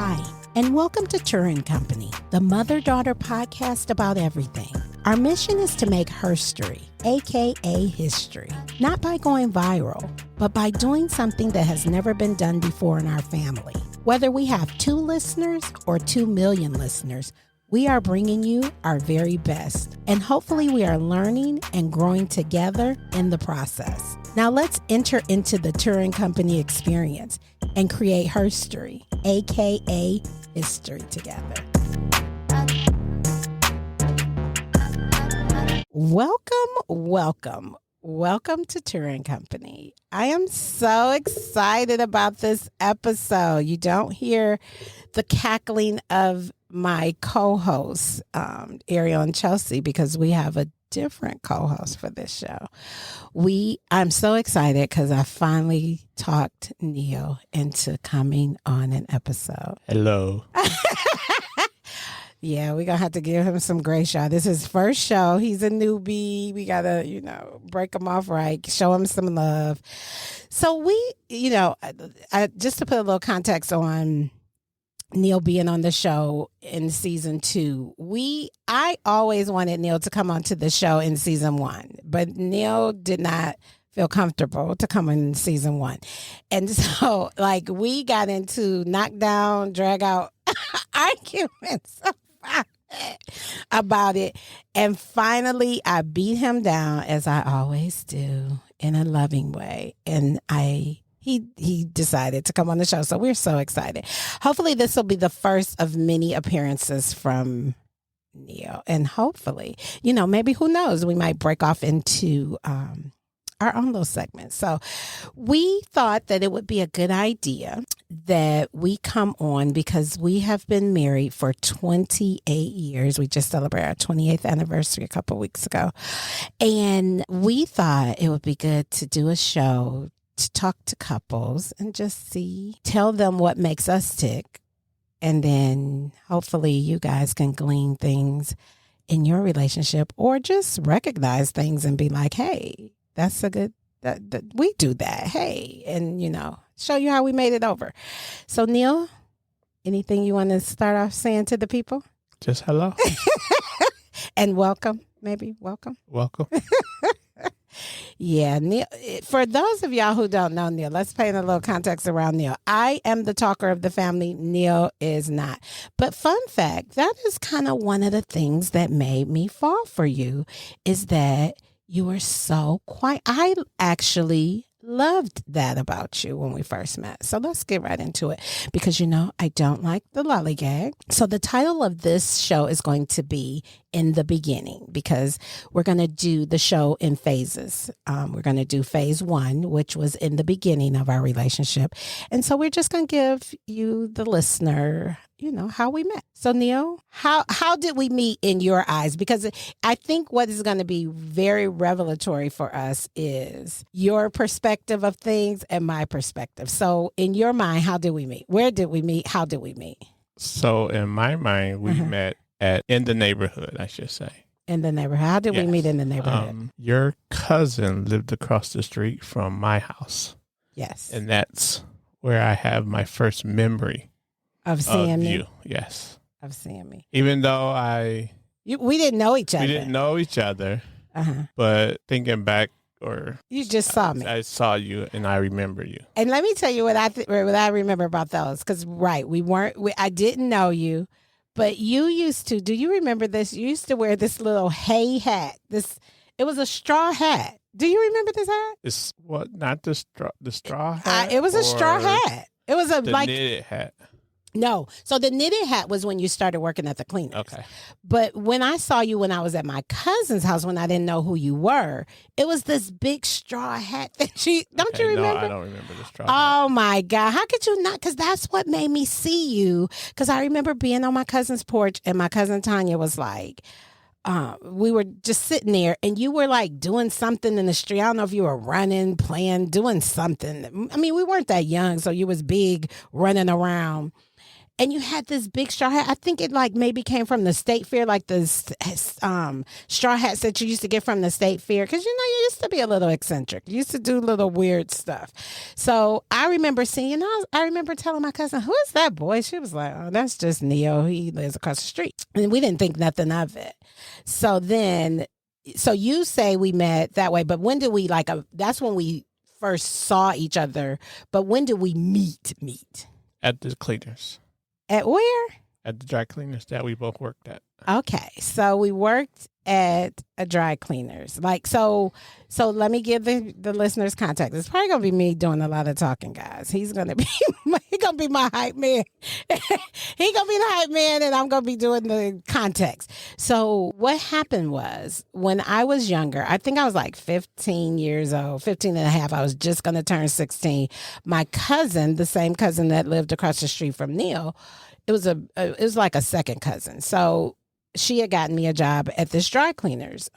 Hi, and welcome to Turra Company, the mother-daughter podcast about everything. Our mission is to make herstory, aka history, not by going viral, but by doing something that has never been done before in our family. Whether we have 2 listeners or 2 million listeners, we are bringing you our very best, and hopefully we are learning and growing together in the process. Now let's enter into the Turra Company experience and create herstory, aka history together. Welcome to Turra Company. I am so excited about this episode. You don't hear the cackling of my co-hosts, Ariel and Chelsi, because we have a different co-host for this show. I'm so excited because I finally talked Neal into coming on an episode. Hello. Yeah, we're going to have to give him some grace, y'all. This is his first show. He's a newbie. We got to, break him off right, show him some love. So just to put a little context on Neal being on the show in season 2, I always wanted Neal to come onto the show in season 1, but Neal did not feel comfortable to come in season 1. And so we got into knockdown, drag out arguments about it. And finally I beat him down, as I always do, in a loving way. And he decided to come on the show. So we're so excited. Hopefully this will be the first of many appearances from Neal. And hopefully, maybe, who knows, we might break off into our own little segment. So we thought that it would be a good idea that we come on because we have been married for 28 years. We just celebrated our 28th anniversary a couple of weeks ago. And we thought it would be good to do a show to talk to couples and just tell them what makes us tick. And then hopefully you guys can glean things in your relationship or just recognize things and be like, hey, that's a good, that we do that. Hey, and show you how we made it over. So Neal, anything you want to start off saying to the people? Just hello. And welcome, maybe. Welcome. Yeah, Neal, for those of y'all who don't know Neal, let's paint a little context around Neal. I am the talker of the family. Neal is not. But fun fact, that is kind of one of the things that made me fall for you, is that you were so quiet. I actually loved that about you when we first met. So let's get right into it because, I don't like the lollygag. So the title of this show is going to be In the Beginning, because we're going to do the show in phases. We're going to do phase 1, which was in the beginning of our relationship. And so we're just going to give you, the listener, how we met. So Neal, how did we meet in your eyes? Because I think what is going to be very revelatory for us is your perspective of things and my perspective. So in your mind, how did we meet? Where did we meet? How did we meet? So in my mind, we met in the neighborhood, I should say. In the neighborhood. How did we meet in the neighborhood? Your cousin lived across the street from my house. Yes. And that's where I have my first memory of seeing me. You. Yes. Of seeing me. Even though we didn't know each other. We didn't know each other. But thinking back, you just saw me. I saw you and I remember you. And let me tell you what I remember about those. Because I didn't know you, but you used to. Do you remember this? You used to wear this little hay hat. It was a straw hat. Do you remember this hat? It's what? Not the straw hat. It was a straw hat. It was a knitted hat. No. So the knitted hat was when you started working at the cleaners. Okay. But when I saw you when I was at my cousin's house, when I didn't know who you were, it was this big straw hat that you remember? No, I don't remember the straw hat. Oh my God. How could you not? Because that's what made me see you. Because I remember being on my cousin's porch and my cousin Tanya was like, we were just sitting there and you were doing something in the street. I don't know if you were running, playing, doing something. I mean, we weren't that young. So you was big running around. And you had this big straw hat. I think it like maybe came from the state fair, like the straw hats that you used to get from the state fair. Because, you used to be a little eccentric. You used to do little weird stuff. So I remember seeing, I remember telling my cousin, who is that boy? She was like, oh, that's just Neal. He lives across the street. And we didn't think nothing of it. So you say we met that way. But when did we that's when we first saw each other. But when did we meet? At the cleaners. At where? At the dry cleaners that we both worked at. Okay. So we worked at a dry cleaners. So let me give the listeners context. It's probably gonna be me doing a lot of talking, guys. He's gonna be my hype man. He's gonna be the hype man, and I'm gonna be doing the context. So what happened was, when I was younger, I think I was like 15 years old, 15 and a half. I was just gonna turn 16. My cousin, the same cousin that lived across the street from Neal, it was like a second cousin. So she had gotten me a job at this dry cleaners.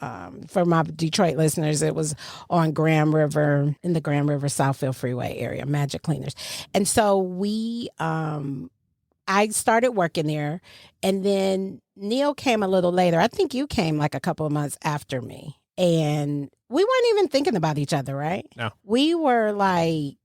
For my Detroit listeners, it was on Grand River, in the Grand River Southfield Freeway area, Magic Cleaners. And so I started working there, and then Neal came a little later. I think you came like a couple of months after me, and we weren't even thinking about each other, right? No. We were like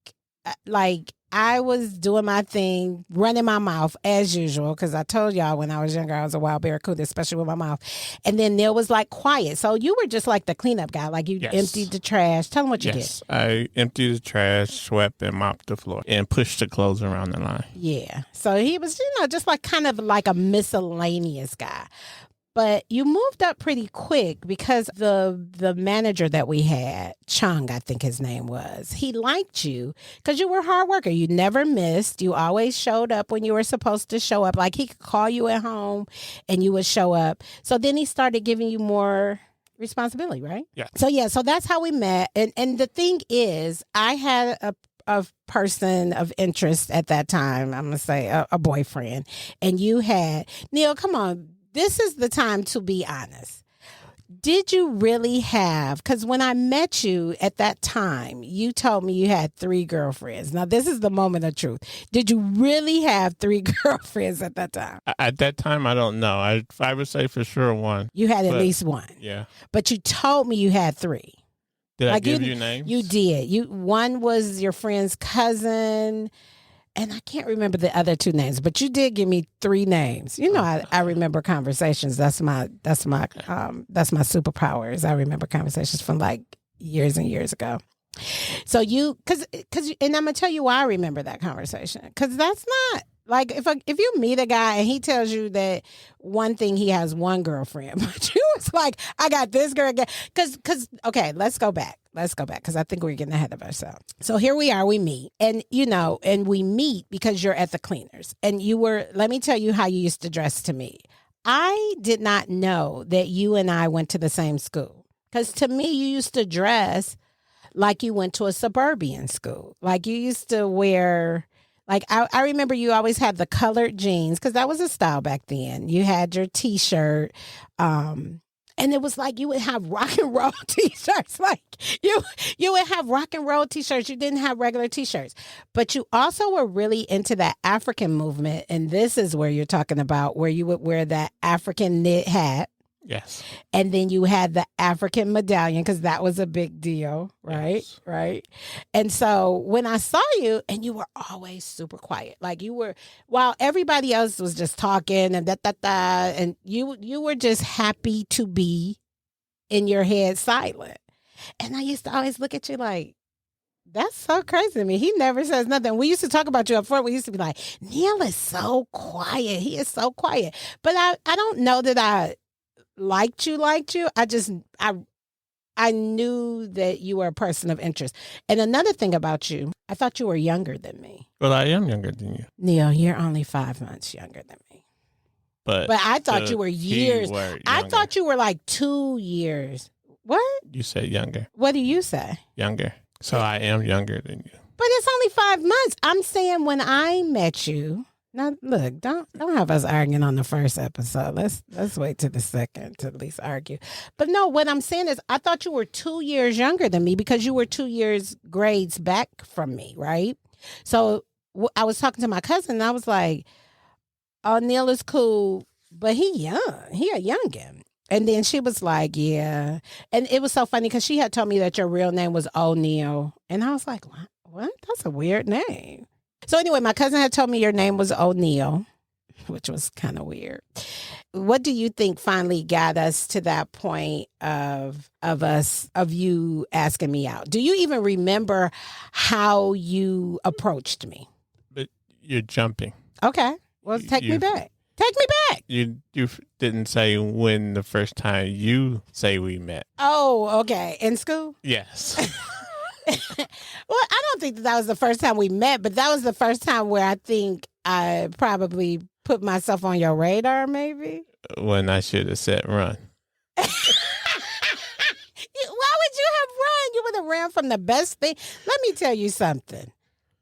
I was doing my thing, running my mouth as usual, because I told y'all when I was younger, I was a wild barracuda, especially with my mouth. And then Neal was like quiet. So you were just like the cleanup guy, like you emptied the trash. Tell them what you did. Yes, I emptied the trash, swept, and mopped the floor, and pushed the clothes around the line. Yeah. So he was, just like kind of like a miscellaneous guy. But you moved up pretty quick because the manager that we had, Chung, I think his name was, he liked you because you were a hard worker. You never missed. You always showed up when you were supposed to show up. Like, he could call you at home and you would show up. So then he started giving you more responsibility, right? Yeah. So that's how we met. And the thing is, I had a person of interest at that time. I'm going to say a boyfriend. And you had, Neal, come on. This is the time to be honest. Did you really have, because when I met you at that time, you told me you had 3 girlfriends. Now, this is the moment of truth. Did you really have 3 girlfriends at that time? At that time, I don't know. I would say for sure 1. You had at least 1. Yeah. But you told me you had 3. Did I give you names? You did. One was your friend's cousin. And I can't remember the other 2 names, but you did give me 3 names. I remember conversations. That's my superpowers. I remember conversations from like years and years ago. So and I'm gonna tell you why I remember that conversation. Because that's not like if you meet a guy and he tells you that one thing, he has 1 girlfriend, but you was like, I got this girl again. Because okay, let's go back because I think we're getting ahead of ourselves. So here we are, we meet, and we meet because you're at the cleaners, and let me tell you how you used to dress to me. I did not know that you and I went to the same school, because to me, you used to dress like you went to a suburban school. Like you used to wear, like I remember you always had the colored jeans, because that was a style back then. You had your T-shirt, and it was like you would have rock and roll T-shirts. Like you would have rock and roll T-shirts. You didn't have regular T-shirts. But you also were really into that African movement. And this is where you're talking about where you would wear that African knit hat. Yes. And then you had the African medallion, because that was a big deal, right? Yes. Right. And so when I saw you, and you were always super quiet, like you were, while everybody else was just talking and and you were just happy to be in your head silent. And I used to always look at you like, that's so crazy to me. He never says nothing. We used to talk about you up front. We used to be like, Neal is so quiet. He is so quiet. But I don't know that I liked you. I knew that you were a person of interest. And another thing about you, I thought you were younger than me. Well, I am younger than you. Neal, you're only 5 months younger than me. But I thought you were years. I thought you were like 2 years. What? You said younger. What do you say? Younger. So I am younger than you. But it's only 5 months. I'm saying when I met you. Now, look, don't have us arguing on the first episode. Let's wait to the second to at least argue. But no, what I'm saying is I thought you were 2 years younger than me, because you were 2 years grades back from me, right? So I was talking to my cousin, and I was like, oh, Neal is cool, but he young. He a youngin'. And then she was like, yeah. And it was so funny because she had told me that your real name was O'Neal. And I was like, what? What? That's a weird name. So anyway, my cousin had told me your name was O'Neal, which was kind of weird. What do you think finally got us to that point of you asking me out? Do you even remember how you approached me? But you're jumping. Okay. Well, take me back. Take me back. You didn't say when the first time you say we met. Oh, okay. In school? Yes. Well, I don't think that was the first time we met, but that was the first time where I think I probably put myself on your radar, maybe. When I should have said run. Why would you have run? You would have ran from the best thing. Let me tell you something.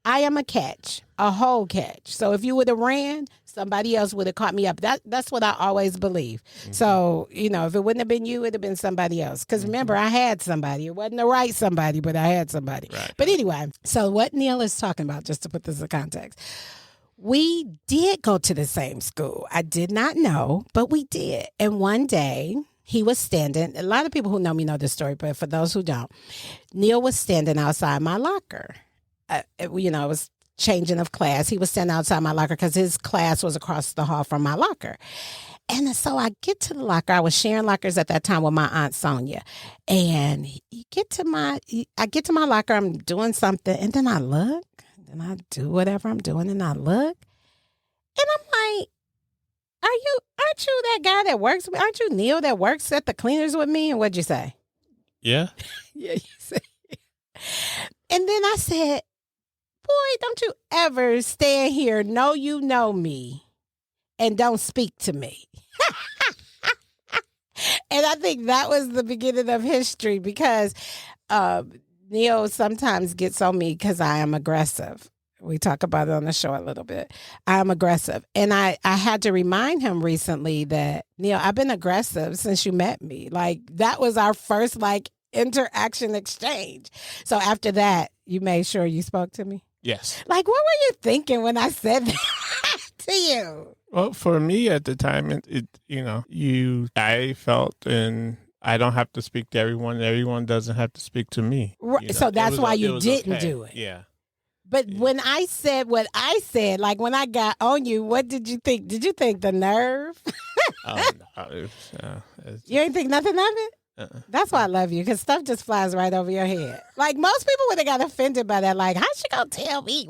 I am a catch, a whole catch. So if you would have ran, somebody else would have caught me up. That's what I always believe. Mm-hmm. So, if it wouldn't have been you, it would have been somebody else. Because remember, I had somebody. It wasn't the right somebody, but I had somebody. Right. But anyway, so what Neal is talking about, just to put this in context, we did go to the same school. I did not know, but we did. And one day, he was standing. A lot of people who know me know this story, but for those who don't, Neal was standing outside my locker. It was changing of class. He was standing outside my locker because his class was across the hall from my locker. And so I get to the locker. I was sharing lockers at that time with my Aunt Sonia. And I get to my locker. I'm doing something. And then I look. And I do whatever I'm doing. And I look. And I'm like, aren't you that guy that works with, aren't you Neal that works at the cleaners with me? And what'd you say? Yeah. Yeah, you said. And then I said, boy, don't you ever stand here, know you know me, and don't speak to me. And I think that was the beginning of history because Neal sometimes gets on me because I am aggressive. We talk about it on the show a little bit. I'm aggressive. And I had to remind him recently that, Neal, I've been aggressive since you met me. Like, that was our first, interaction exchange. So after that, you made sure you spoke to me? Yes. Like, what were you thinking when I said that to you? Well, for me at the time, I felt, and I don't have to speak to everyone. Everyone doesn't have to speak to me. Right. So that's why you didn't do it. Yeah. But when I said what I said, like when I got on you, what did you think? Did you think the nerve? No, you ain't think nothing of it? That's why I love you, because stuff just flies right over your head. Like, most people would have got offended by that. Like, how's she gonna tell me?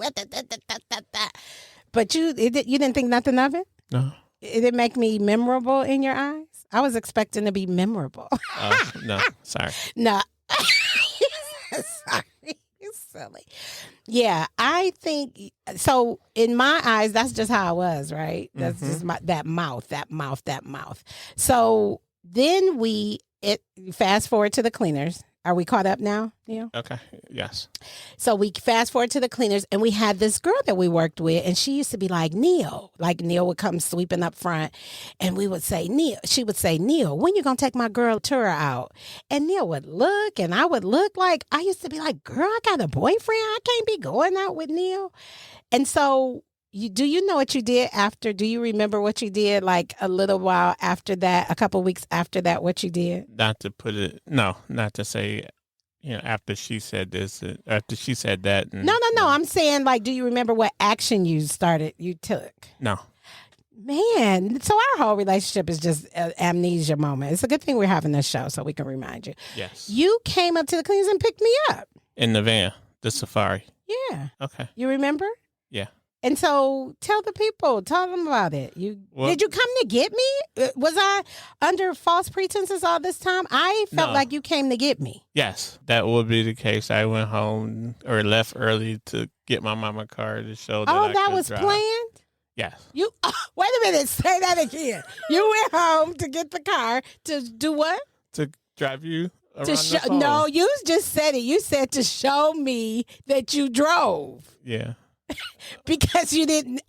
But you didn't think nothing of it? No. It didn't make me memorable in your eyes? I was expecting to be memorable. No, sorry. No. Sorry. You're silly. Yeah, I think, so in my eyes, that's just how I was, right? That's just that mouth. So then fast forward to the cleaners. Are we caught up now, Neal? Okay, yes. So we fast forward to the cleaners, and we had this girl that we worked with, and she used to be like, Neal. Like, Neal would come sweeping up front, and we would say, Neal. She would say, Neal, when you going to take my girl Turra out? And Neal would look, and I would look like, I used to be like, girl, I got a boyfriend. I can't be going out with Neal. And so, do you know what you did after? Do you remember what you did, like a little while after that, a couple weeks after that, what you did? Not to say, after she said this, after she said that. No. I'm saying, like, do you remember what action you took? No. Man, so our whole relationship is just an amnesia moment. It's a good thing we're having this show so we can remind you. Yes. You came up to the cleaners and picked me up. In the van, the safari. Yeah. Okay. You remember? Yeah. And so tell them about it. Did you come to get me? Was I under false pretenses all this time? I felt like you came to get me. Yes, that would be the case. I went home or left early to get my mama car to show that I that could was drive. Planned? Yes. Wait a minute, say that again. You went home to get the car to do what? To drive you around the home. No, you just said it. You said to show me that you drove. Yeah. Because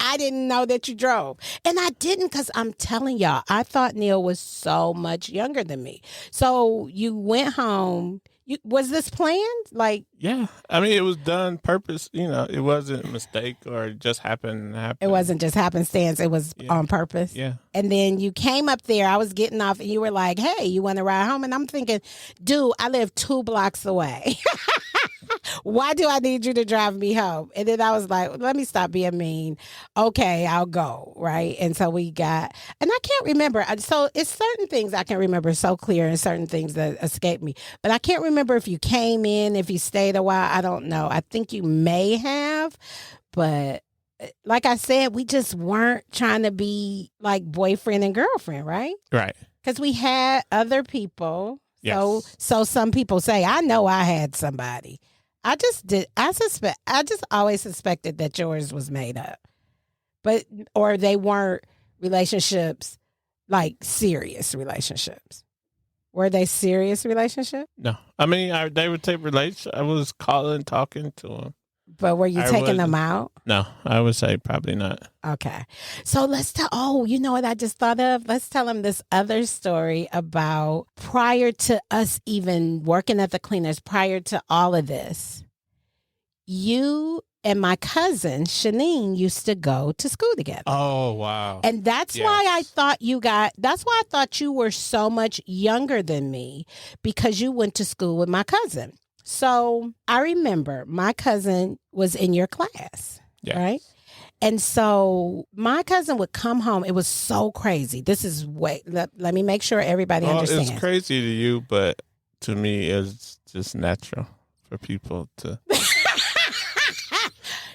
I didn't know that you drove. And I didn't, because I'm telling y'all, I thought Neal was so much younger than me. So you went home, Was this planned? Like, Yeah. I mean, it was done purpose. It wasn't a mistake or it just happened to happen. it wasn't just happenstance. It was on purpose. Yeah. And then you came up there. I was getting off and you were like, hey, you want to ride home? And I'm thinking, dude, I live 2 blocks away. Why do I need you to drive me home? And then I was like, let me stop being mean. Okay, I'll go. Right. And so we got, and I can't remember. So it's certain things I can remember so clear and certain things that escape me. But I can't remember if you came in, if you stayed a while. I don't know. I think you may have. But like I said, we just weren't trying to be like boyfriend and girlfriend. Right. Right. Because we had other people. Yes. So some people say, I know I had somebody. I just always suspected that yours was made up. Or they weren't relationships, like serious relationships. Were they serious relationships? No. I mean, they would take relations. I was calling, talking to them. But were you taking them out? No, I would say probably not. Okay. So you know what I just thought of? Let's tell them this other story about prior to us even working at the cleaners, prior to all of this, you and my cousin, Shanine, used to go to school together. Oh, wow. And that's why I thought I thought you were so much younger than me, because you went to school with my cousin. So I remember my cousin was in your class, right? And so my cousin would come home. It was so crazy. This is let me make sure everybody understands. It's crazy to you, but to me, it's just natural for people to.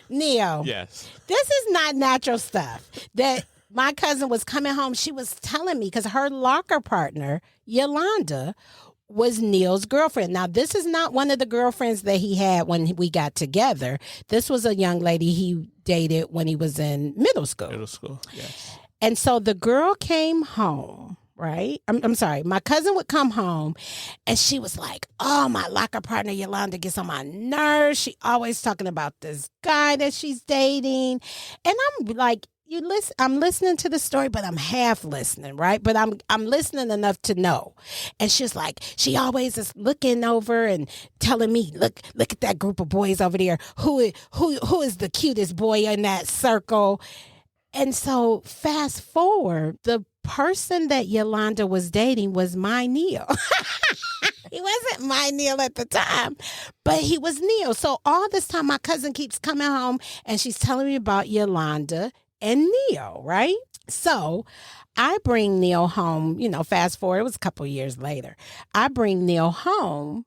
Neal. Yes. This is not natural stuff. That my cousin was coming home. She was telling me because her locker partner, Yolanda, was Neal's girlfriend. Now, this is not one of the girlfriends that he had when we got together. This was a young lady he dated when he was in middle school. Middle school, yes. And so the girl came home, right? I'm sorry. My cousin would come home and she was like, oh, my locker partner Yolanda gets on my nerves. She always talking about this guy that she's dating. And I'm like, I'm listening to the story, but I'm half listening, right? But I'm listening enough to know. And she's like, she always is looking over and telling me, look at that group of boys over there. Who is the cutest boy in that circle? And so fast forward, the person that Yolanda was dating was my Neal. He wasn't my Neal at the time, but he was Neal. So all this time, my cousin keeps coming home and she's telling me about Yolanda and Neal, right? So I bring Neal home, fast forward, it was a couple years later. I bring Neal home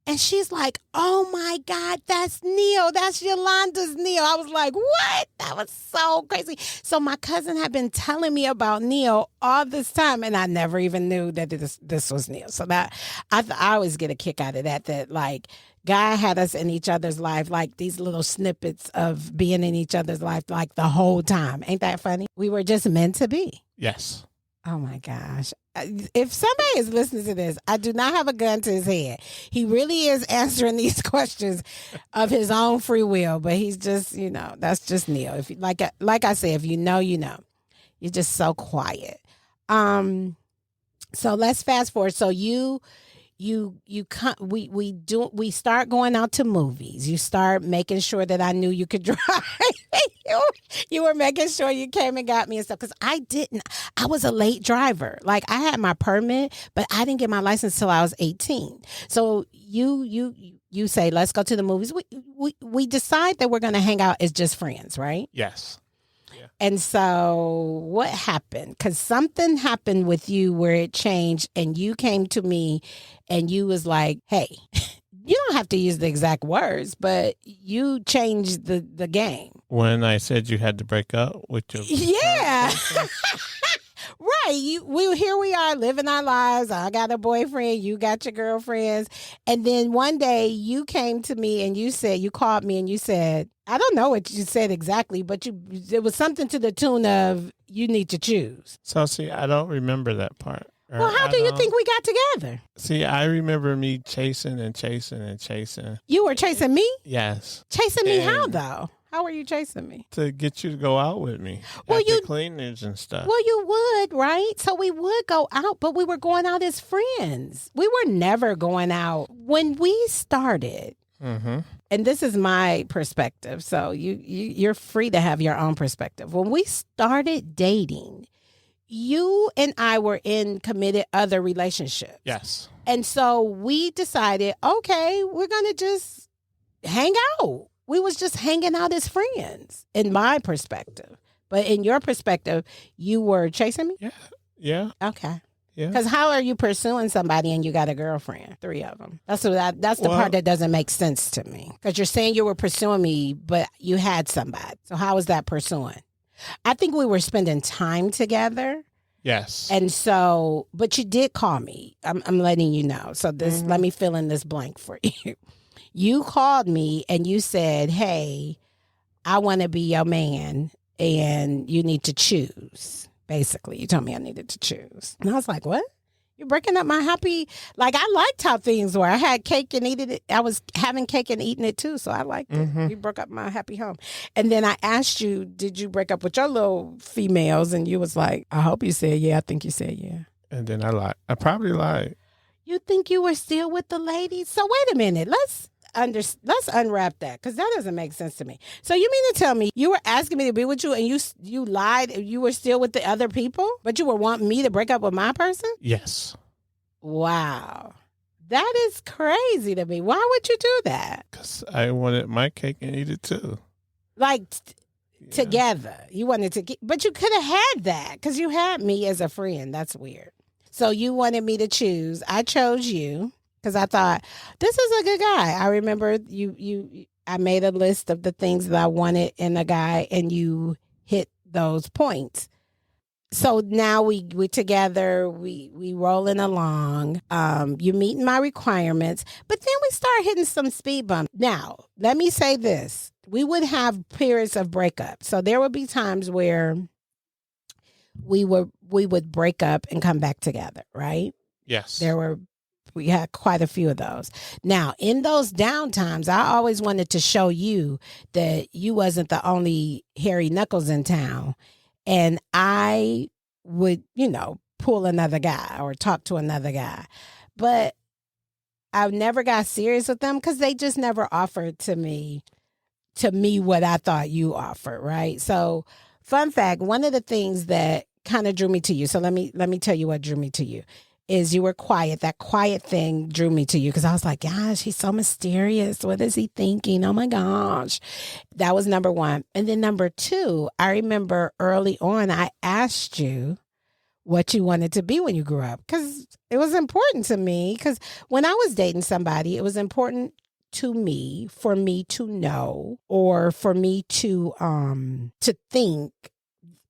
and she's like, oh my God, that's Neal. That's Yolanda's Neal. I was like, what? That was so crazy. So my cousin had been telling me about Neal all this time and I never even knew that this was Neal. So that I always get a kick out of that like, God had us in each other's life, like these little snippets of being in each other's life, like the whole time. Ain't that funny? We were just meant to be. Yes. Oh my gosh. If somebody is listening to this, I do not have a gun to his head. He really is answering these questions of his own free will, but he's just, that's just Neal. If like I said, if you know, you're just so quiet. So let's fast forward. So we start going out to movies. You start making sure that I knew you could drive. You were making sure you came and got me and stuff because I was a late driver. Like I had my permit, but I didn't get my license till I was 18. So you say, let's go to the movies. We decide that we're going to hang out as just friends, right? Yes. And so what happened? Because something happened with you where it changed and you came to me and you was like, hey, you don't have to use the exact words, but you changed the game. When I said you had to break up with your... Yeah. Right. Here we are living our lives. I got a boyfriend. You got your girlfriends. And then one day you came to me and you called me and you said, I don't know what you said exactly, but it was something to the tune of you need to choose. So see, I don't remember that part. Well, how do you think we got together? See, I remember me chasing and chasing and chasing. You were chasing me? Yes. Chasing me how though? How were you chasing me? To get you to go out with me. Well, After cleaners and stuff. Well, you would, right? So we would go out, but we were going out as friends. We were never going out. When we started, Mm-hmm. and this is my perspective, so you're free to have your own perspective. When we started dating, you and I were in committed other relationships. Yes. And so we decided, okay, we're going to just hang out. We was just hanging out as friends, in my perspective. But in your perspective, you were chasing me? Yeah. Yeah. Okay. Yeah. Because how are you pursuing somebody and you got a girlfriend? 3 of them. That's the part that doesn't make sense to me. Because you're saying you were pursuing me, but you had somebody. So how is that pursuing? I think we were spending time together. Yes. And so, but you did call me. I'm letting you know. So this, let me fill in this blank for you. You called me and you said, hey, I want to be your man and you need to choose. Basically, you told me I needed to choose. And I was like, what? You're breaking up my happy. Like, I liked how things were. I had cake and eating it. I was having cake and eating it too. So I liked it. You broke up my happy home. And then I asked you, did you break up with your little females? And you was like, I hope you said yeah. I think you said yeah. And then I lied. I probably lied. You think you were still with the ladies? So wait a minute. Let's unwrap that, because that doesn't make sense to me. So you mean to tell me you were asking me to be with you and you lied, you were still with the other people, but you were wanting me to break up with my person? Yes. Wow. That is crazy to me. Why would you do that? Because I wanted my cake and eat it too. Like together. You wanted to get, but you could have had that because you had me as a friend. That's weird. So you wanted me to choose. I chose you. Because I thought, this is a good guy. I remember I made a list of the things that I wanted in a guy, and you hit those points. So now we together, we rolling along. You meeting my requirements, but then we start hitting some speed bumps. Now, let me say this. We would have periods of breakup. So there would be times where we would break up and come back together, right? Yes. We had quite a few of those. Now, in those downtimes, I always wanted to show you that you wasn't the only hairy knuckles in town. And I would, pull another guy or talk to another guy. But I never got serious with them because they just never offered to me what I thought you offered, right? So, fun fact, one of the things that kind of drew me to you, so let me tell you what drew me to you, is you were quiet. That quiet thing drew me to you because I was like, gosh, he's so mysterious. What is he thinking? Oh my gosh. That was number one. And then number two, I remember early on, I asked you what you wanted to be when you grew up because it was important to me. Because when I was dating somebody, it was important to me for me to know or for me to think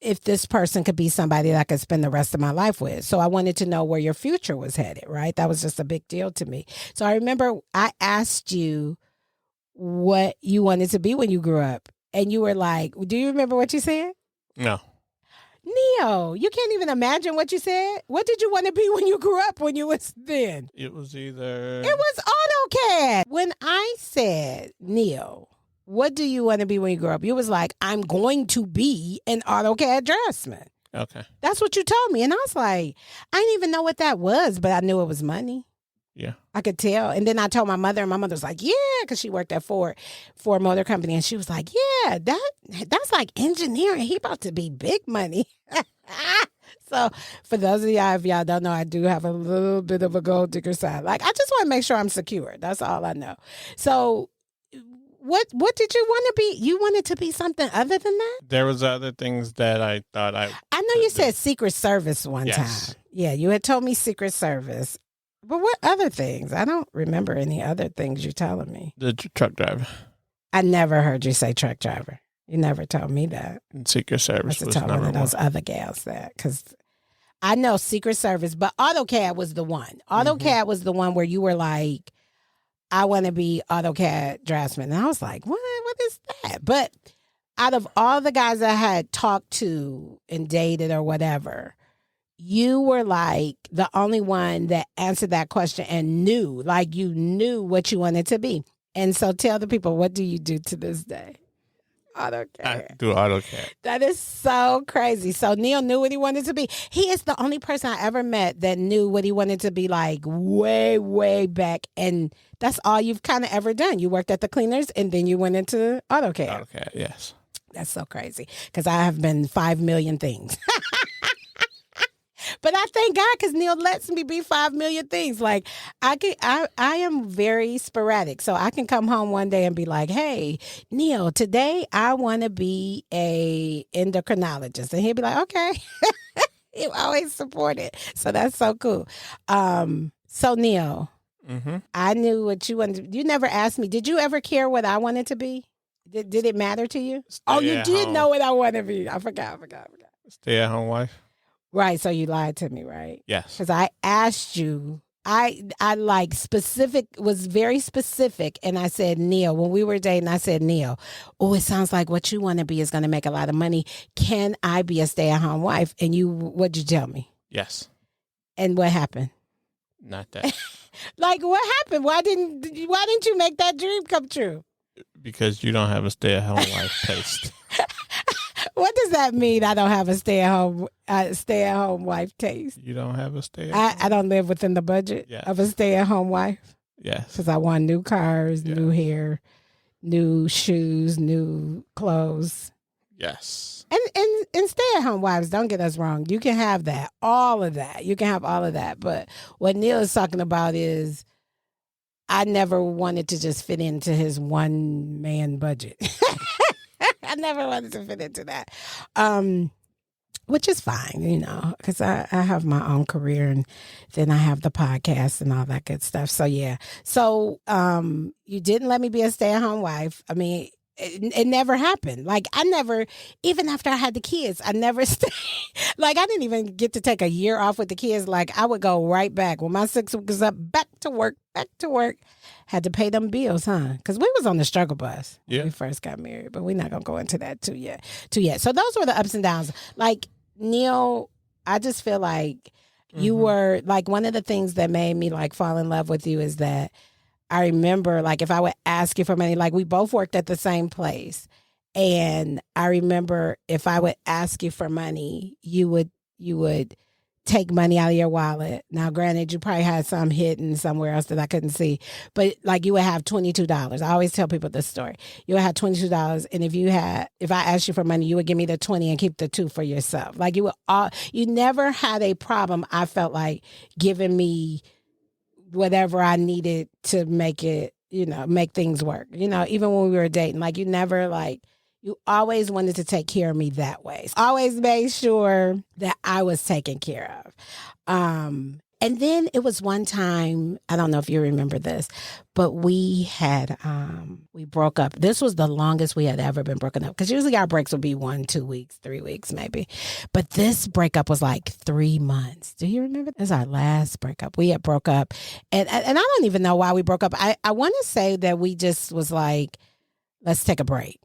if this person could be somebody that I could spend the rest of my life with. So I wanted to know where your future was headed, right? That was just a big deal to me. So I remember I asked you what you wanted to be when you grew up. And you were like, do you remember what you said? No. Neal, you can't even imagine what you said. What did you want to be when you grew up when you was then? It was either... It was AutoCAD. When I said, Neal, what do you want to be when you grow up? You was like, I'm going to be an AutoCAD draftsman. Okay. That's what you told me. And I was like, I didn't even know what that was, but I knew it was money. Yeah. I could tell. And then I told my mother, and my mother was like, yeah, because she worked at Ford Motor Company. And she was like, yeah, that's like engineering. He about to be big money. So for those of y'all, if y'all don't know, I do have a little bit of a gold digger side. Like, I just want to make sure I'm secure. That's all I know. So what did you want to be? You wanted to be something other than that? There was other things that I thought I know you said Secret Service one time. Yeah, you had told me Secret Service. But what other things? I don't remember any other things you're telling me. The truck driver. I never heard you say truck driver. You never told me that. Secret Service was number one of one. those other gals that, because I know Secret Service, but AutoCAD was the one. AutoCAD was the one where you were like, I want to be AutoCAD draftsman. And I was like, what is that? But out of all the guys I had talked to and dated or whatever, you were like the only one that answered that question and knew what you wanted to be. And so tell the people, what do you do to this day? AutoCAD. I do AutoCAD. That is so crazy. So Neal knew what he wanted to be. He is the only person I ever met that knew what he wanted to be like way, way back. And that's all you've kind of ever done. You worked at the cleaners and then you went into AutoCAD. AutoCAD, yes. That's so crazy because I have been 5 million things. But I thank God because Neal lets me be 5 million things. Like I am very sporadic. So I can come home one day and be like, hey, Neal, today I want to be a endocrinologist. And he'll be like, okay. He always support it. So that's so cool. So Neal, I knew what you wanted. You never asked me, did you ever care what I wanted to be? Did it matter to you? You did know what I wanted to be. I forgot. Stay at home wife. Right, so you lied to me, right? Yes. Because I asked you, I like was very specific, and I said, Neal, when we were dating, I said, Neal, it sounds like what you want to be is going to make a lot of money. Can I be a stay-at-home wife? And what'd you tell me? Yes. And what happened? Not that. Like, what happened? Why didn't you make that dream come true? Because you don't have a stay-at-home wife taste. What does that mean? I don't have a stay-at-home wife taste. You don't have a stay-at-home. I don't live within the budget of a stay-at-home wife. Yes. Because I want new cars, new hair, new shoes, new clothes. Yes. And stay-at-home wives, don't get us wrong. You can have that, all of that. You can have all of that. But what Neal is talking about is I never wanted to just fit into his one-man budget. I never wanted to fit into that, which is fine, because I have my own career and then I have the podcast and all that good stuff. So, yeah. So you didn't let me be a stay-at-home wife. I mean, it never happened. Like, I never, even after I had the kids, I never stayed. Like, I didn't even get to take a year off with the kids. Like, I would go right back. When my 6 weeks was up, back to work. Had to pay them bills, huh? Because we was on the struggle bus when we first got married. But we're not going to go into that too yet. So those were the ups and downs. Like, Neal, I just feel like you were, like, one of the things that made me, like, fall in love with you is that I remember, like, if I would ask you for money, like, we both worked at the same place. And I remember if I would ask you for money, you would take money out of your wallet. Now, granted, you probably had some hidden somewhere else that I couldn't see, but like you would have $22. I always tell people this story. You would have $22, and if I asked you for money, you would give me the 20 and keep the 2 for yourself. Like you never had a problem. I felt like giving me whatever I needed to make it, make things work. Even when we were dating, like you always wanted to take care of me that way. Always made sure that I was taken care of. And then it was one time, I don't know if you remember this, but we broke up. This was the longest we had ever been broken up. Because usually our breaks would be 1, 2 weeks, 3 weeks maybe. But this breakup was like 3 months. Do you remember? This is our last breakup. We had broke up. And I don't even know why we broke up. I want to say that we just was like, let's take a break.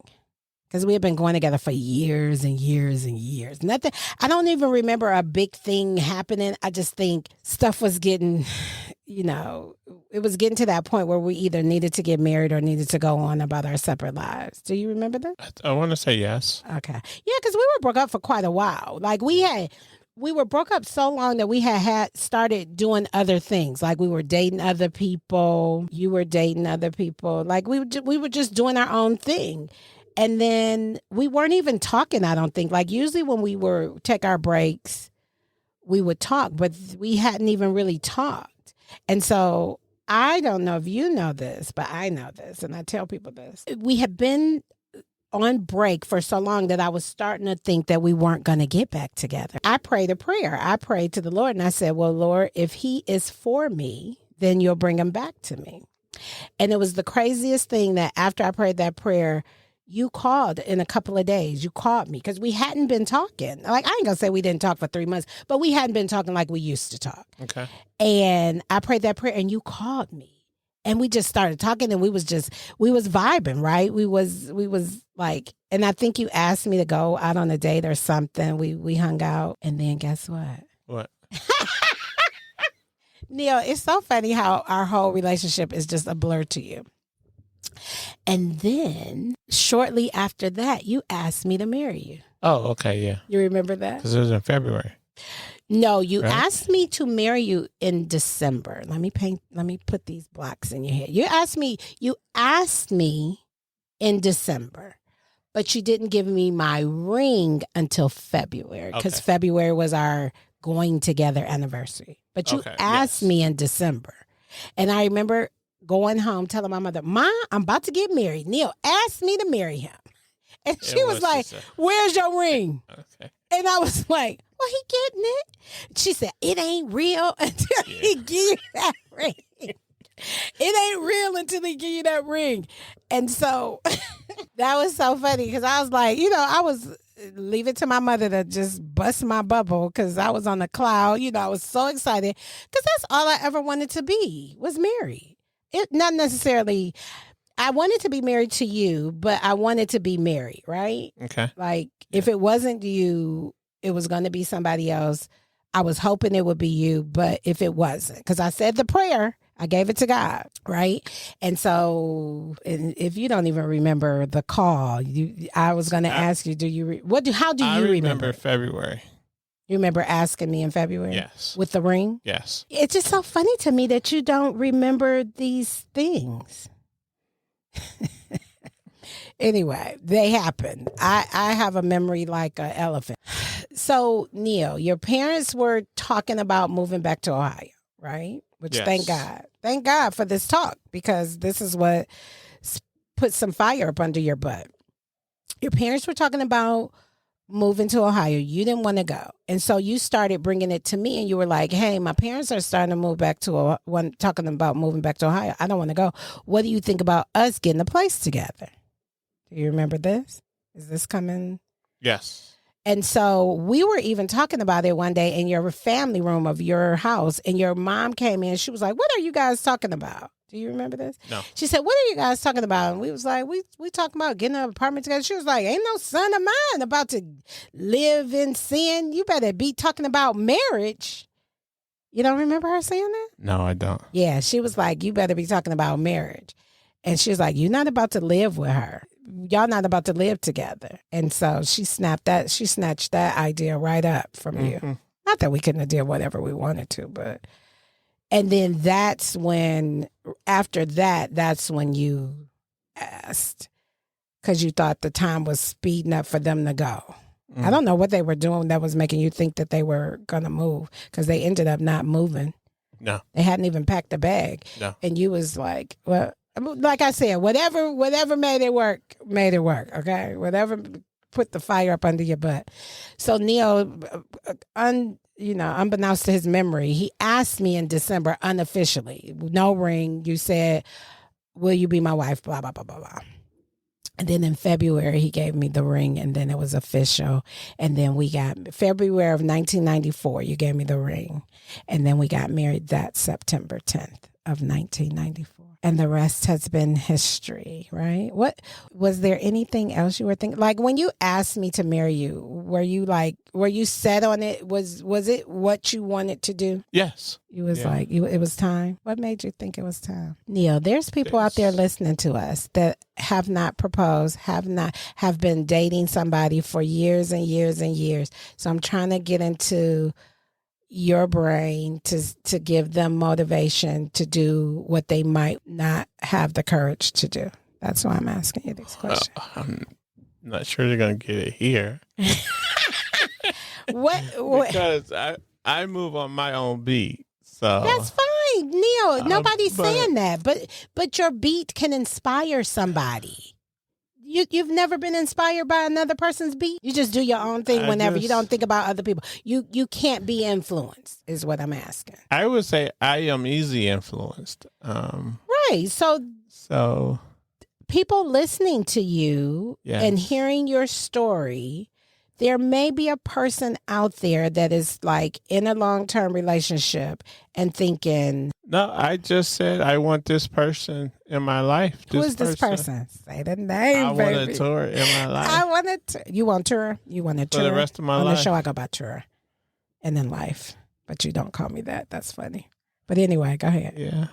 Because we had been going together for years and years and years. Nothing. I don't even remember a big thing happening. I just think stuff was getting, it was getting to that point where we either needed to get married or needed to go on about our separate lives. Do you remember that? I want to say yes. Okay. Yeah, because we were broke up for quite a while. Like we were broke up so long that we had started doing other things. Like we were dating other people. You were dating other people. Like we were just doing our own thing. And then we weren't even talking, I don't think. Like usually when we take our breaks, we would talk, but we hadn't even really talked. And so I don't know if you know this, but I know this, and I tell people this. We had been on break for so long that I was starting to think that we weren't going to get back together. I prayed a prayer. I prayed to the Lord and I said, well, Lord, if he is for me, then you'll bring him back to me. And it was the craziest thing that after I prayed that prayer, you called in a couple of days. You called me because we hadn't been talking. Like, I ain't going to say we didn't talk for 3 months, but we hadn't been talking like we used to talk. Okay. And I prayed that prayer and you called me and we just started talking and we was vibing, right? We was like, and I think you asked me to go out on a date or something. We hung out and then guess what? What? Neal, it's so funny how our whole relationship is just a blur to you. And then shortly after that, you asked me to marry you. Oh, okay, yeah. You remember that? Because it was in February. No, you Right? asked me to marry you in December. Let me put these blocks in your head. You asked me in December, but you didn't give me my ring until February because February was our going together anniversary. But you asked me in December. And I remember going home telling my mother, "Ma, I'm about to get married. Neal asked me to marry him." And she was like, "Where's your ring?" Okay. And I was like, "Well, he getting it." She said, "It ain't real until he give you that ring. It ain't real until he give you that ring." And so that was so funny because I was like, I was leave it to my mother to just bust my bubble because I was on a cloud. I was so excited because that's all I ever wanted to be was married. It not necessarily. I wanted to be married to you, but I wanted to be married, right? Okay. Like if it wasn't you, it was going to be somebody else. I was hoping it would be you, but if it wasn't, because I said the prayer, I gave it to God, right? And so, if you don't even remember the call, I was going to ask you, how do you remember? February. You remember asking me in February? Yes. With the ring? Yes. It's just so funny to me that you don't remember these things. Anyway, they happen. I have a memory like an elephant. So, Neal, your parents were talking about moving back to Ohio, right? Which, thank God. Thank God for this talk because this is what put some fire up under your butt. Your parents were talking about moving to Ohio. You didn't want to go. And so you started bringing it to me and you were like, "Hey, my parents are starting to move back to talking about moving back to Ohio. I don't want to go. What do you think about us getting a place together?" Do you remember this? Is this coming? Yes. And so we were even talking about it one day in your family room of your house and your mom came in. She was like, "What are you guys talking about?" Do you remember this? No. She said, "What are you guys talking about?" And we was like, we talking about getting an apartment together. She was like, "Ain't no son of mine about to live in sin. You better be talking about marriage." You don't remember her saying that? No, I don't. Yeah, she was like, "You better be talking about marriage." And she was like, "You're not about to live with her. Y'all not about to live together." And so she snatched that idea right up from you. Not that we couldn't have did whatever we wanted to, but... And then that's when you asked because you thought the time was speeding up for them to go. I don't know what they were doing that was making you think that they were going to move because they ended up not moving. No. They hadn't even packed a bag. No. And you was like, well, like I said, whatever made it work, okay? Whatever put the fire up under your butt. So Neal, unbeknownst to his memory, he asked me in December unofficially, no ring. You said, "Will you be my wife?" Blah, blah, blah, blah, blah. And then in February, he gave me the ring and then it was official. And then we got February of 1994, you gave me the ring. And then we got married that September 10th of 1994. And the rest has been history, right? What was there anything else you were thinking? Like when you asked me to marry you, were you set on it? Was it what you wanted to do? Yes. You was like, it was time. What made you think it was time? Neal, there's people out there listening to us that have not proposed, have been dating somebody for years and years and years. So I'm trying to get into your brain to give them motivation to do what they might not have the courage to do. That's why I'm asking you these questions. I'm not sure they're going to get it here. What? Because I move on my own beat. So that's fine, Neal. Nobody's saying that, but your beat can inspire somebody. You've never been inspired by another person's beat. You just do your own thing whenever you don't think about other people. You can't be influenced, is what I'm asking. I would say I am easy influenced. Right. So people listening to you and hearing your story, there may be a person out there that is like in a long-term relationship and thinking, no, I just said I want this person in my life. Who is this person? Say the name, I baby. want a Turra in my life. You want Turra? You want a Turra? For the rest of my life. On the show, I go by Turra. And then life. But you don't call me that. That's funny. But anyway, go ahead. Yeah.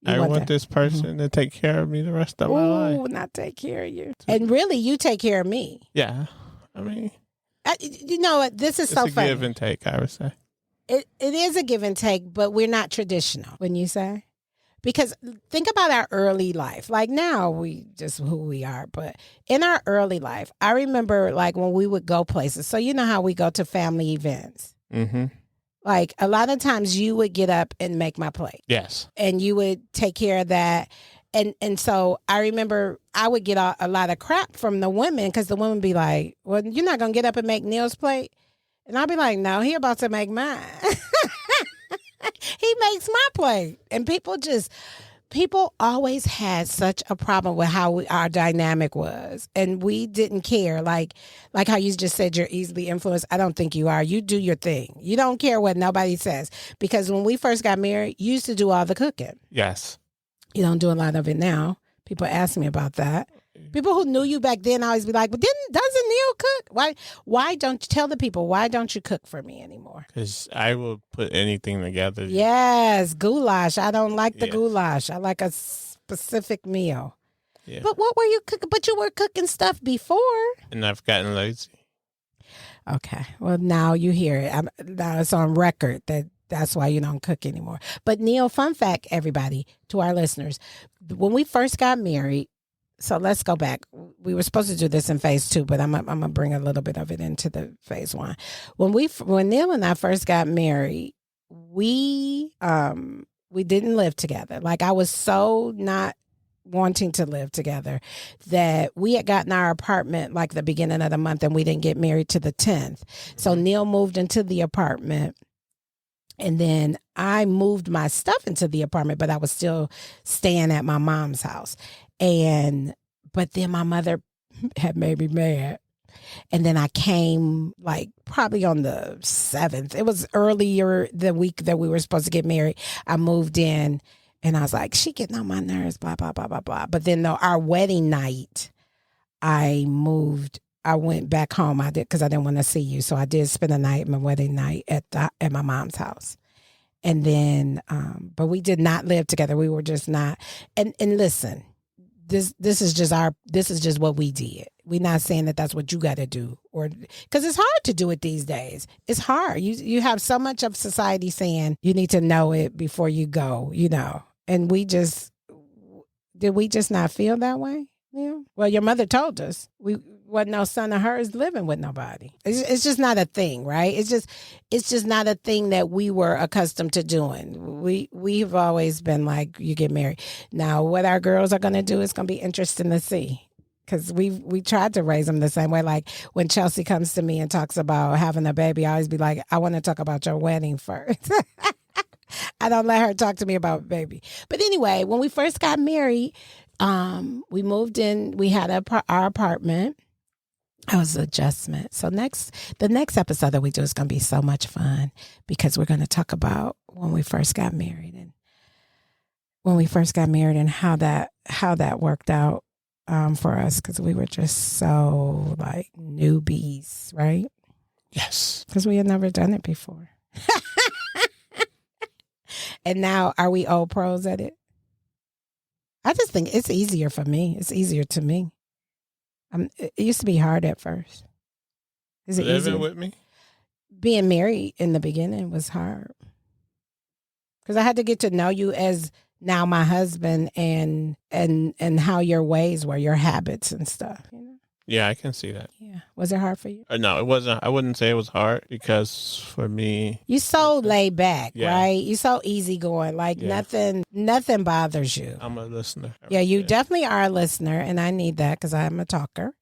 I want this person to take care of me the rest of my life. Ooh, not take care of you. And really, you take care of me. Yeah. I mean, you know what? This is so funny. It's a give and take, I would say. It is a give and take, but we're not traditional, wouldn't you say? Because think about our early life. Like now, we just who we are. But in our early life, I remember like when we would go places. So you know how we go to family events. Mm-hmm. Like a lot of times you would get up and make my plate. Yes. And you would take care of that. And so I remember I would get a lot of crap from the women because the women would be like, well, you're not going to get up and make Neal's plate? And I'd be like, no, he about to make mine. He makes my plate. And people always had such a problem with how our dynamic was. And we didn't care. Like how you just said you're easily influenced. I don't think you are. You do your thing. You don't care what nobody says. Because when we first got married, you used to do all the cooking. Yes. You don't do a lot of it now. People ask me about that. People who knew you back then always be like, but doesn't Neal cook? Why don't you tell the people, why don't you cook for me anymore? Because I will put anything together. Yes, goulash. I don't like the goulash. I like a specific meal. Yeah. But what were you cooking? But you were cooking stuff before. And I've gotten lazy. Okay. Well, now you hear it. Now it's on record that's why you don't cook anymore. But Neal, fun fact, everybody, to our listeners, when we first got married, so let's go back. We were supposed to do this in phase 2, but I'm gonna bring a little bit of it into the phase 1. When Neal and I first got married, we didn't live together. Like I was so not wanting to live together that we had gotten our apartment like the beginning of the month, and we didn't get married to the 10th. So Neal moved into the apartment. And then I moved my stuff into the apartment, but I was still staying at my mom's house. But then my mother had made me mad. And then I came like probably on the 7th. It was earlier the week that we were supposed to get married. I moved in and I was like, she getting on my nerves, blah, blah, blah, blah, blah. But then our wedding night, I went back home. I did because I didn't want to see you. So I did spend the night, my wedding night at my mom's house. And then, but we did not live together. We were just not. And listen, this is just what we did. We're not saying that that's what you got to do, or because it's hard to do it these days. It's hard. You have so much of society saying you need to know it before you go, And did we just not feel that way? Yeah. Well, your mother told us we wasn't no son of hers living with nobody. It's just not a thing, right? It's just not a thing that we were accustomed to doing. We've always been like, you get married. Now, what our girls are going to do is going to be interesting to see. Because we tried to raise them the same way. Like when Chelsi comes to me and talks about having a baby, I always be like, I want to talk about your wedding first. I don't let her talk to me about baby. But anyway, when we first got married, we moved in. We had our apartment. It was an adjustment. So the next episode that we do is going to be so much fun because we're going to talk about when we first got married and how that worked out for us because we were just so like newbies, right? Yes, because we had never done it before. And now, are we old pros at it? I just think it's easier for me. It's easier to me. It used to be hard at first. Is it living easier? with me? Being married in the beginning was hard because I had to get to know you as now my husband and how your ways were, your habits and stuff. Yeah, I can see that. Yeah, was it hard for you? No, it wasn't. I wouldn't say it was hard because for me, you so laid back, right? You so easygoing, like nothing bothers you. I'm a listener. Yeah, you definitely are a listener, and I need that because I'm a talker.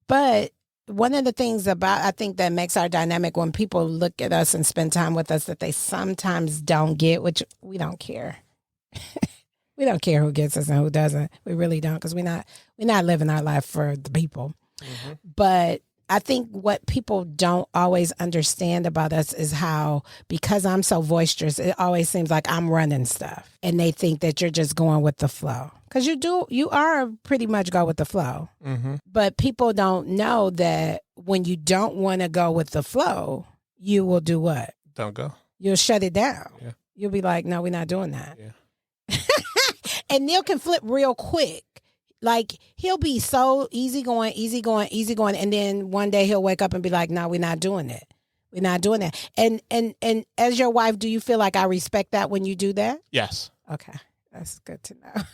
But one of the things I think that makes our dynamic when people look at us and spend time with us that they sometimes don't get, which we don't care. We don't care who gets us and who doesn't. We really don't because we're not living our life for the people. Mm-hmm. But I think what people don't always understand about us is how, because I'm so boisterous, it always seems like I'm running stuff. And they think that you're just going with the flow. Because you are pretty much go with the flow. Mm-hmm. But people don't know that when you don't want to go with the flow, you will do what? Don't go. You'll shut it down. Yeah. You'll be like, no, we're not doing that. Yeah. And Neal can flip real quick. Like, he'll be so easygoing. And then one day he'll wake up and be like, no, we're not doing it. We're not doing that. And as your wife, do you feel like I respect that when you do that? Yes. Okay. That's good to know. Because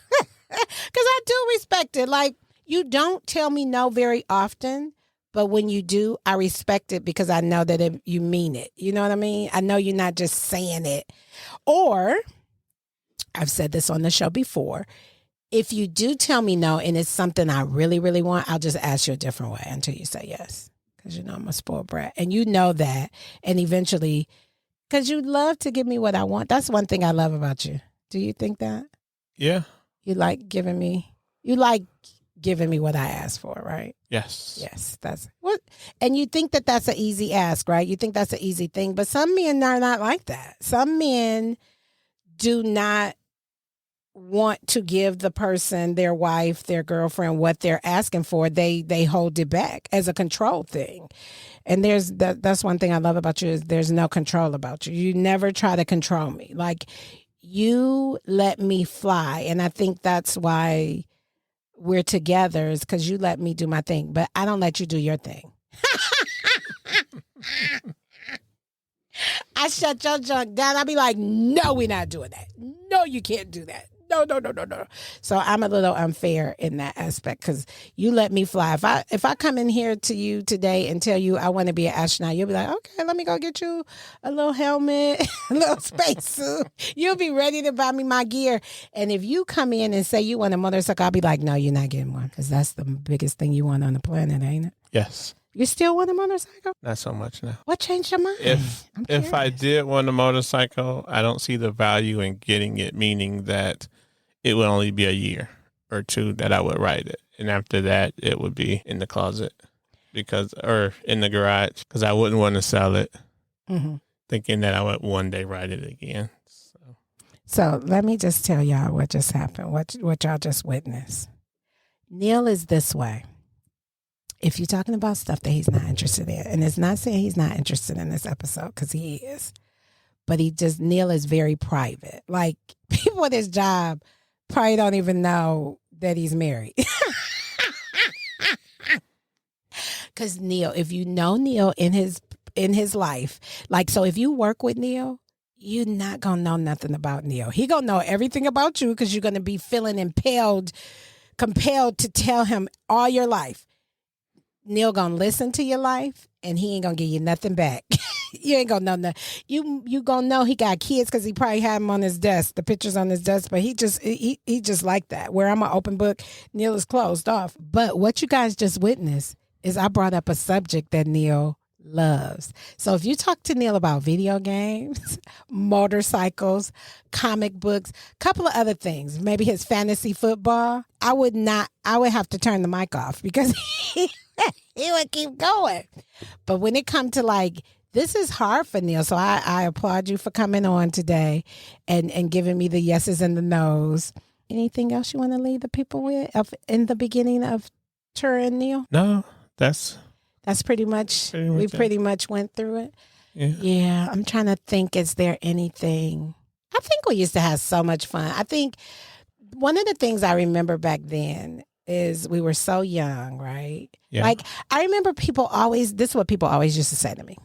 I do respect it. Like, you don't tell me no very often, but when you do, I respect it because I know that you mean it. You know what I mean? I know you're not just saying it. Or, I've said this on the show before, if you do tell me no and it's something I really, really want, I'll just ask you a different way until you say yes. Because you know I'm a spoiled brat. And you know that. And eventually, because you love to give me what I want. That's one thing I love about you. Do you think that? Yeah. You like giving me what I asked for, right? Yes. Yes. That's what. And you think that that's an easy ask, right? You think that's an easy thing. But some men are not like that. Some men do not want to give the person, their wife, their girlfriend, what they're asking for. They hold it back as a control thing. And that's one thing I love about you is there's no control about you. You never try to control me. Like, you let me fly. And I think that's why we're together, is because you let me do my thing, but I don't let you do your thing. I shut your junk down. I'll be like, no, we're not doing that. No, you can't do that. No. So I'm a little unfair in that aspect because you let me fly. If I come in here to you today and tell you I want to be an astronaut, you'll be like, okay, let me go get you a little helmet, a little spacesuit. You'll be ready to buy me my gear. And if you come in and say you want a motorcycle, I'll be like, no, you're not getting one because that's the biggest thing you want on the planet, ain't it? Yes. You still want a motorcycle? Not so much now. What changed your mind? If I did want a motorcycle, I don't see the value in getting it, meaning that it would only be a year or two that I would ride it. And after that, it would be in the closet or in the garage because I wouldn't want to sell it, thinking that I would one day ride it again. So let me just tell y'all what just happened, what y'all just witnessed. Neal is this way. If you're talking about stuff that he's not interested in, and it's not saying he's not interested in this episode because he is, but Neal is very private. Like, people at his job probably don't even know that he's married. Because Neal, if you know Neal in his life, like, so if you work with Neal, you're not going to know nothing about Neal. He going to know everything about you because you're going to be feeling compelled to tell him all your life. Neal gonna listen to your life and he ain't gonna give you nothing back. You ain't gonna know nothing. You gonna know he got kids because he probably had them on his desk, the pictures on his desk, but he just like that. Where I'm an open book, Neal is closed off. But what you guys just witnessed is I brought up a subject that Neal loves. So if you talk to Neal about video games, motorcycles, comic books, couple of other things, maybe his fantasy football, I would have to turn the mic off because he would keep going. But when it comes to like, this is hard for Neal. So I applaud you for coming on today and giving me the yeses and the nos. Anything else you want to leave the people with in the beginning of Turra and Neal? No, that's pretty much we pretty much went through it. Yeah. I'm trying to think, is there anything? I think we used to have so much fun. I think one of the things I remember back then is we were so young, right? Yeah. Like, I remember this is what people always used to say to me.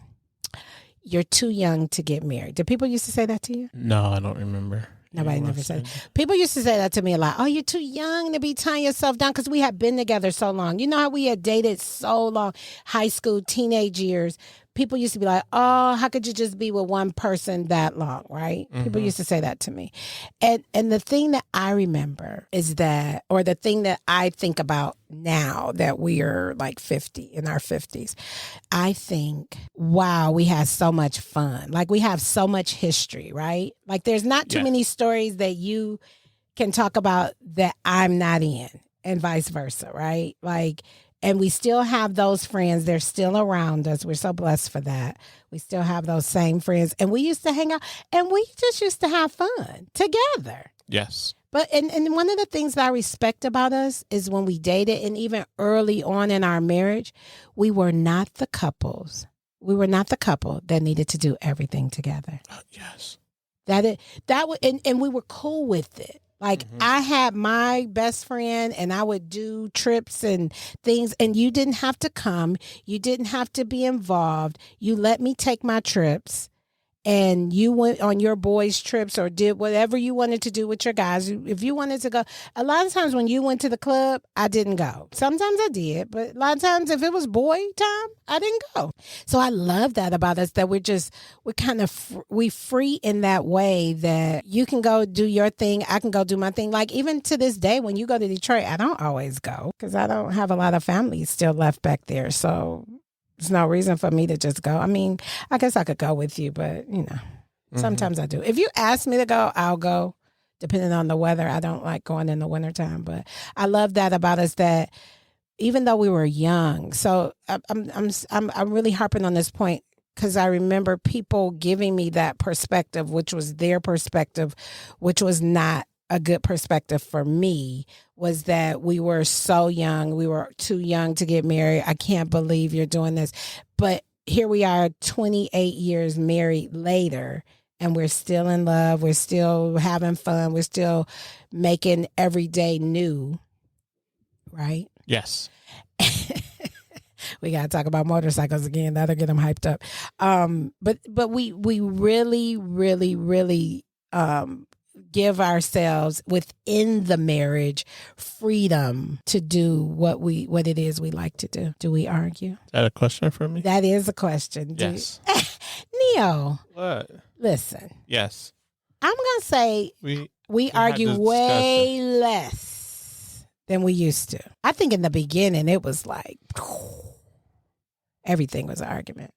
You're too young to get married. Did people used to say that to you? No, I don't remember. Nobody never said it. People used to say that to me a lot. Oh, you're too young to be tying yourself down because we had been together so long. You know how we had dated so long, high school, teenage years. People used to be like, oh, how could you just be with one person that long, right? Mm-hmm. People used to say that to me. And the thing that I remember is that, or the thing that I think about now that we are like 50, in our 50s, I think, wow, we had so much fun. Like, we have so much history, right? Like, there's not too many stories that you can talk about that I'm not in, and vice versa, right? Like, and we still have those friends. They're still around us. We're so blessed for that. We still have those same friends. And we used to hang out and we just used to have fun together. Yes. But and one of the things that I respect about us is when we dated and even early on in our marriage, we were not the couples. We were not the couple that needed to do everything together. Yes. And we were cool with it. Like I had my best friend and I would do trips and things and you didn't have to come. You didn't have to be involved. You let me take my trips and you went on your boys' trips or did whatever you wanted to do with your guys. If you wanted to go, a lot of times when you went to the club, I didn't go. Sometimes I did, but a lot of times if it was boy time, I didn't go. So I love that about us, that we free in that way that you can go do your thing. I can go do my thing. Like even to this day, when you go to Detroit, I don't always go because I don't have a lot of family still left back there. So there's no reason for me to just go. I mean, I guess I could go with you, but, sometimes I do. If you ask me to go, I'll go, depending on the weather. I don't like going in the wintertime, but I love that about us that even though we were young, so I'm really harping on this point because I remember people giving me that perspective, which was their perspective, which was not a good perspective for me, was that we were so young. We were too young to get married. I can't believe you're doing this. But here we are 28 years married later, and we're still in love. We're still having fun. We're still making every day new. Right? Yes. We got to talk about motorcycles again. That'll get them hyped up. But we really, really, really, give ourselves within the marriage freedom to do what it is we like to do. Do we argue? Is that a question for me? That is a question. Yes. Neal. What? Listen. Yes. I'm going to say we argue way less than we used to. I think in the beginning it was like everything was an argument.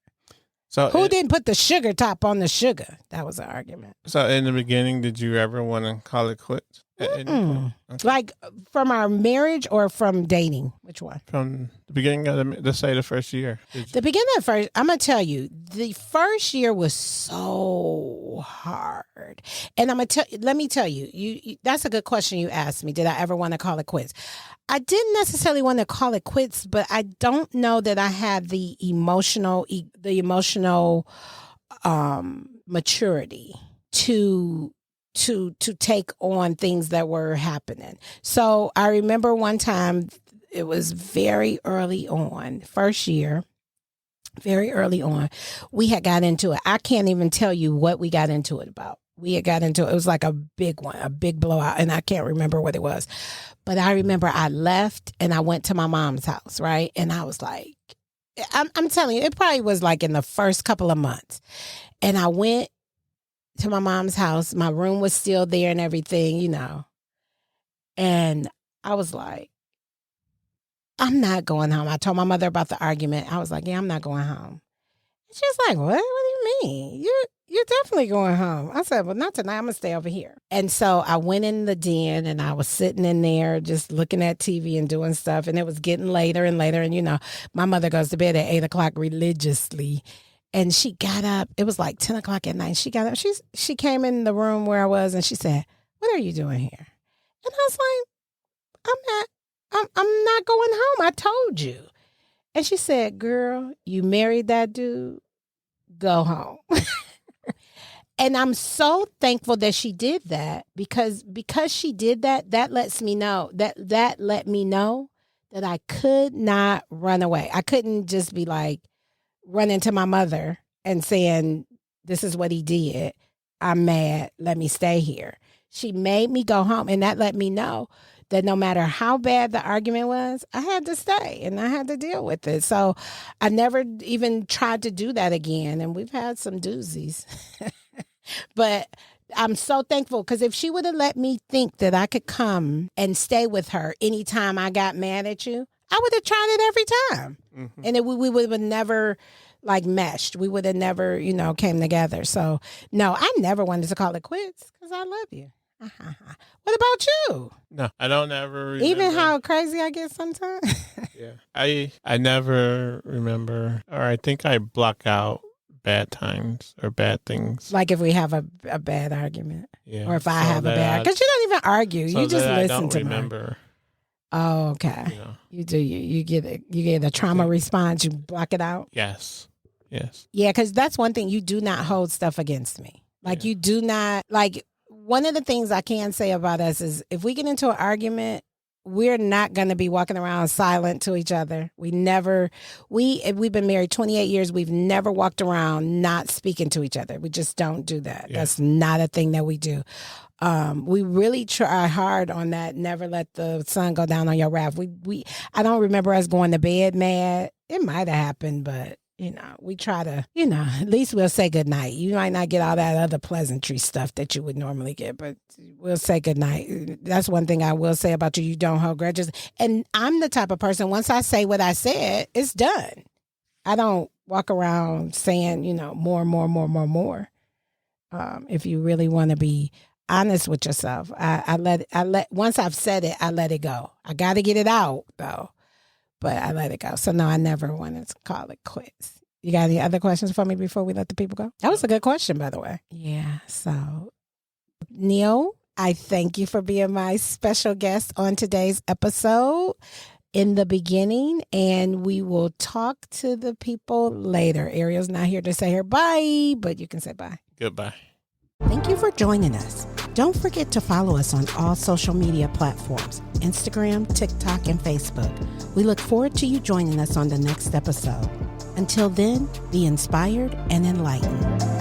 So who didn't put the sugar top on the sugar? That was an argument. So in the beginning, did you ever want to call it quits? Okay. Like from our marriage or from dating? Which one? From the beginning of let's say the first year. The beginning of first, I'm going to tell you, the first year was so hard. And let me tell you, you that's a good question you asked me. Did I ever want to call it quits? I didn't necessarily want to call it quits, but I don't know that I had the emotional maturity to take on things that were happening. So I remember one time, it was very early on, first year, very early on, we had got into it. I can't even tell you what we got into it about. We had got into it. It was like a big one, a big blowout, and I can't remember what it was. But I remember I left and I went to my mom's house, right? And I was like, I'm telling you, it probably was like in the first couple of months. And I went to my mom's house. My room was still there and everything, And I was like, I'm not going home. I told my mother about the argument. I was like, yeah, I'm not going home. She was like, what? What do you mean? You're definitely going home. I said, well, not tonight. I'm going to stay over here. And so I went in the den and I was sitting in there just looking at TV and doing stuff. And it was getting later and later. And, my mother goes to bed at 8:00 religiously. And she got up. It was like 10 o'clock at night. She got up. She came in the room where I was and she said, what are you doing here? And I was like, I'm not going home. I told you. And she said, girl, you married that dude. Go home. And I'm so thankful that she did that because she did that, that lets me know that let me know that I could not run away. I couldn't just be like running to my mother and saying, this is what he did. I'm mad. Let me stay here. She made me go home. And that let me know that no matter how bad the argument was, I had to stay and I had to deal with it. So I never even tried to do that again. And we've had some doozies. But I'm so thankful because if she would have let me think that I could come and stay with her anytime I got mad at you, I would have tried it every time. Mm-hmm. And we would have never like meshed. We would have never, came together. So no, I never wanted to call it quits because I love you. What about you? No, I don't ever remember. Even how crazy I get sometimes? Yeah. I never remember, or I think I block out bad times or bad things. Like if we have a bad argument. Yeah. Or if I have a bad, because you don't even argue. So you just that listen I don't to remember. me. Oh, okay. You do. You get a trauma response. You block it out. Yes. Yeah, because that's one thing. You do not hold stuff against me. Like you do not like one of the things I can say about us is if we get into an argument, we're not going to be walking around silent to each other. We've been married 28 years. We've never walked around not speaking to each other. We just don't do that. Yeah. That's not a thing that we do. We really try hard on that. Never let the sun go down on your wrath. I don't remember us going to bed mad. It might have happened, but we try to, at least we'll say goodnight. You might not get all that other pleasantry stuff that you would normally get, but we'll say goodnight. That's one thing I will say about you. You don't hold grudges. And I'm the type of person, once I say what I said, it's done. I don't walk around saying, more. If you really want to be honest with yourself, once I've said it, I let it go. I got to get it out though. But I let it go. So, no, I never wanted to call it quits. You got any other questions for me before we let the people go? That was a good question, by the way. Yeah. So, Neal, I thank you for being my special guest on today's episode in the beginning. And we will talk to the people later. Ariel's not here to say her bye, but you can say bye. Goodbye. Thank you for joining us. Don't forget to follow us on all social media platforms, Instagram, TikTok, and Facebook. We look forward to you joining us on the next episode. Until then, be inspired and enlightened.